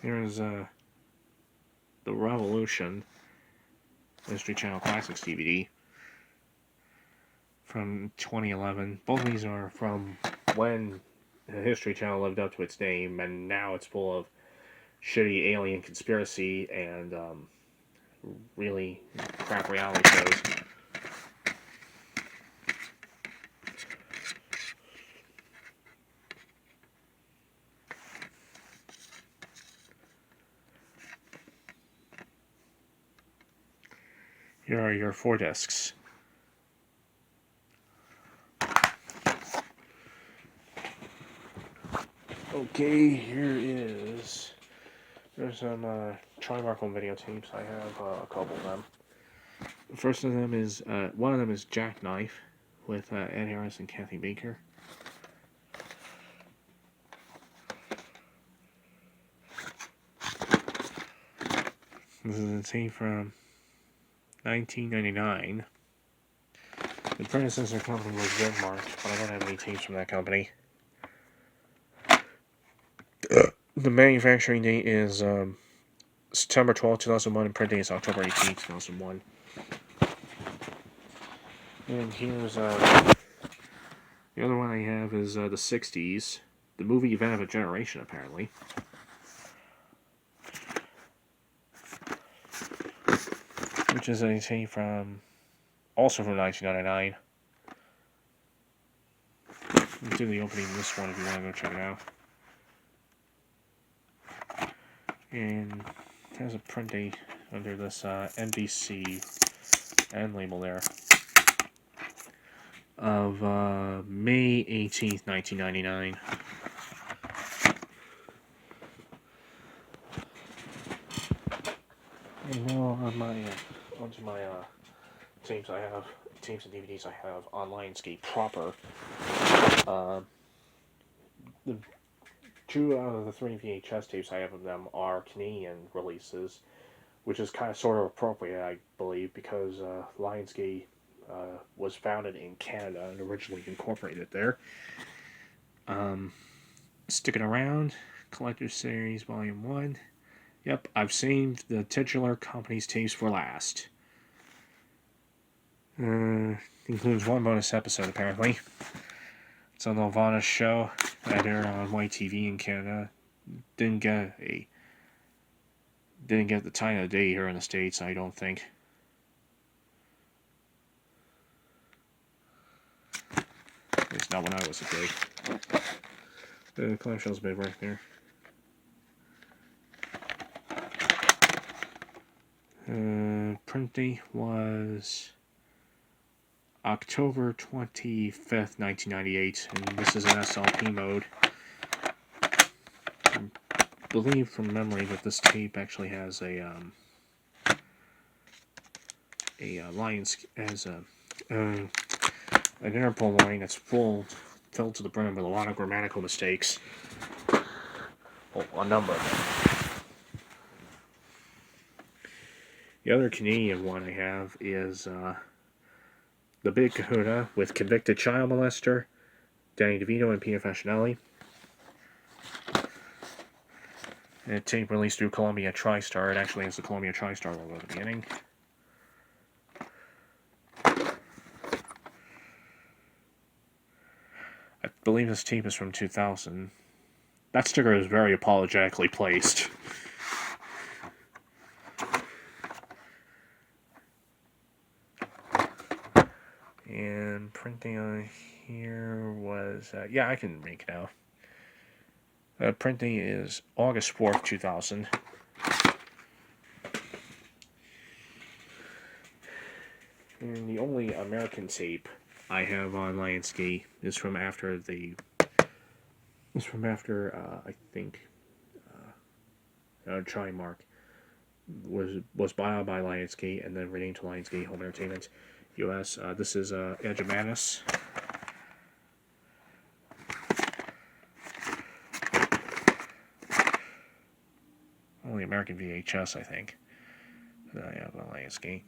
Here's The Revolution, History Channel Classics DVD from 2011. Both of these are from when the History Channel lived up to its name, and now it's full of shitty alien conspiracy and really crap reality shows. Here are your 4 discs. Okay, there's some Trimark home videotapes. I have a couple of them. The first of them is, one of them is Jackknife with Ed Harris and Kathy Baker. This is a tape from 1999. The predecessor company was Denmark, but I don't have any tapes from that company. The manufacturing date is September 12, 2001, and print date is October 18, 2001. And here's the other one I have is the 60s, the movie event of a generation, apparently. Which is a tape from, also from 1999. Let's do the opening of this one if you want to go check it out. And it has a print date under this NBC end label there of May 18th, 1999. And now on my onto my tapes and DVDs I have on Lionsgate proper. The 2 out of the 3 VHS tapes I have of them are Canadian releases, which is kind of sort of appropriate, I believe, because Lionsgate was founded in Canada and originally incorporated there. Sticking Around, Collector's Series Volume 1. Yep, I've saved the titular company's tapes for last. Includes 1 bonus episode, apparently. It's a Nelvana show that aired on White TV in Canada. Didn't get the time of the day here in the States, I don't think. At least not when I was a kid. The clamshell's big right there. Print date was October 25th, 1998, and this is an SLP mode. I believe from memory that this tape actually has a an Interpol line that's filled to the brim with a lot of grammatical mistakes. Well, a number of them. The other Canadian one I have is The Big Kahuna with convicted child molester Danny DeVito and Peter Facinelli. And a tape released through Columbia TriStar. It actually has the Columbia TriStar logo at the beginning. I believe this tape is from 2000. That sticker is very apologetically placed. And printing on here was... yeah, I can make it out. Printing is August 4th, 2000. And the only American tape I have on Lionsgate is from after I think Trimark was bought out by Lionsgate and then renamed to Lionsgate Home Entertainment US. This is Edge of Madness. Only American VHS, I think, that I have on Lionsgate.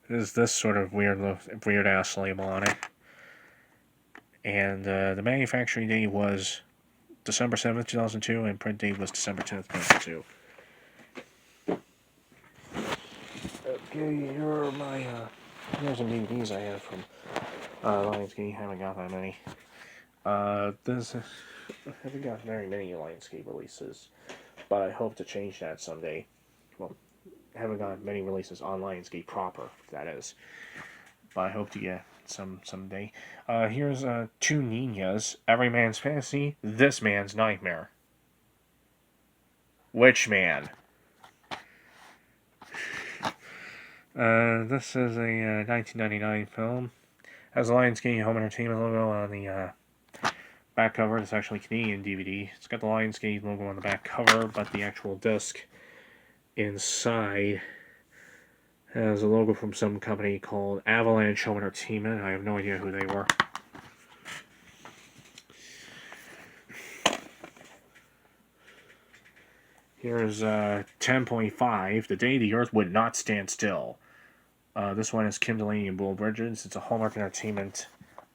There's this sort of weird ass label on it. And the manufacturing date was December 7th, 2002, and print date was December 10th, 2002. Okay, here are my here's some DVDs I have from Lionsgate. Haven't got that many. I haven't got very many Lionsgate releases, but I hope to change that someday. Well, I haven't got many releases on Lionsgate proper, that is. But I hope to get some someday. Here's 2 Ninas, Every Man's Fantasy, This Man's Nightmare. Which man? This is a 1999 film. Has a Lionsgate Home Entertainment logo on the back cover. It's actually Canadian DVD. It's got the Lionsgate logo on the back cover, but the actual disc inside has a logo from some company called Avalanche Home Entertainment. I have no idea who they were. Here's 10.5, The Day the Earth Would Not Stand Still. This one is Kim Delaney and Bull Bridges. It's a Hallmark Entertainment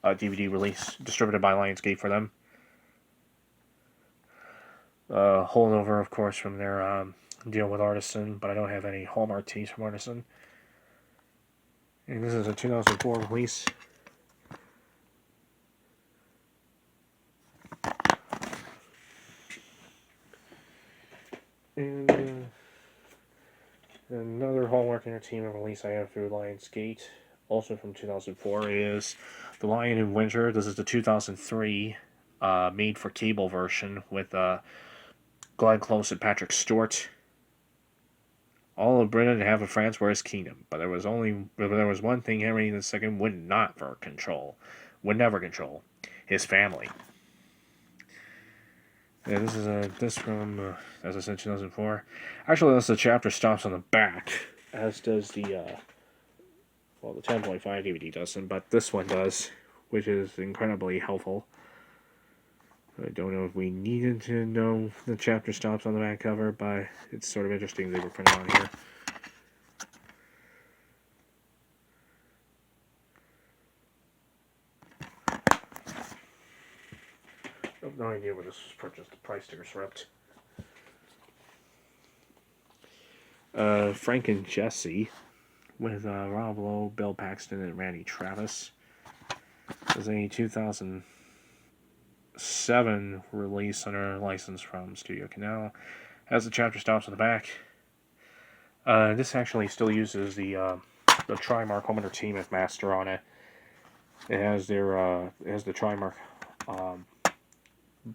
DVD release distributed by Lionsgate for them. Holdover, of course, from their deal with Artisan, but I don't have any Hallmark tees from Artisan. And this is a 2004 release. And another Hallmark Entertainment release I have through Lionsgate, also from 2004, is The Lion in Winter. This is the 2003 made for cable version with Glenn Close and Patrick Stewart. All of Britain and half of France were his kingdom, but there was one thing Henry II would never control, his family. Yeah, this is this from, as I said, 2004. Actually, the chapter stops on the back, as does the 10.5 DVD doesn't, but this one does, which is incredibly helpful. I don't know if we needed to know the chapter stops on the back cover, but it's sort of interesting they were printed on here. I have no idea where this was purchased. The price sticker's ripped. Frank and Jesse with Rob Lowe, Bill Paxton, and Randy Travis. This is a 2007 release under license from Studio Canal. Has the chapter stops on the back. This actually still uses the Trimark Home Entertainment Master on it. It has the Trimark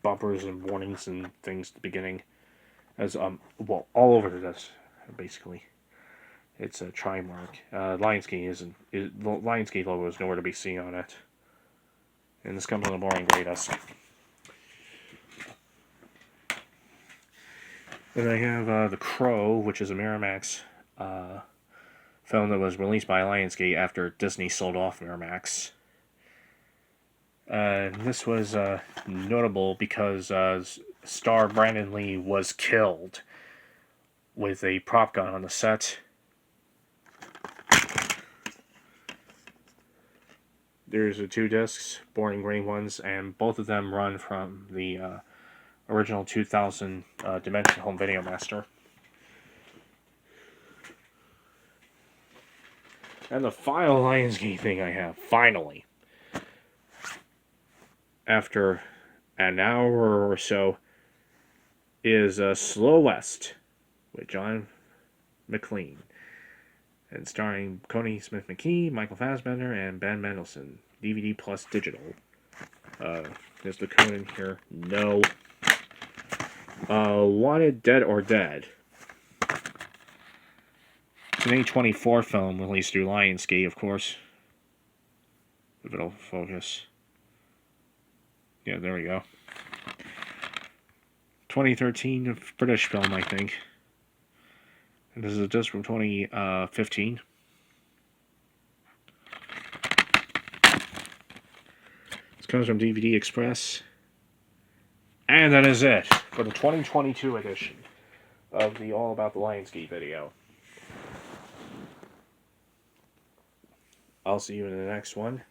bumpers and warnings and things at the beginning, as all over this basically. It's a Trimark. Lionsgate the Lionsgate logo is nowhere to be seen on it, and this comes on a boring gray disc. Then I have The Crow, which is a Miramax film that was released by Lionsgate after Disney sold off Miramax. This was notable because star Brandon Lee was killed with a prop gun on the set. There's two discs, boring green ones, and both of them run from the original 2000 Dimension Home Video Master. And the final Lionsgate thing I have, finally, after an hour or so, is Slow West with John McLean, and starring Connie Smith McKee, Michael Fassbender, and Ben Mendelsohn. DVD plus digital. There's the code in here. No. Wanted Dead or Dead. It's an A24 film released through Lionsgate, of course. If it'll focus. Yeah, there we go. 2013 British film, I think. And this is a disc from 2015. This comes from DVD Express. And that is it for the 2022 edition of the All About the Lionsgate video. I'll see you in the next one.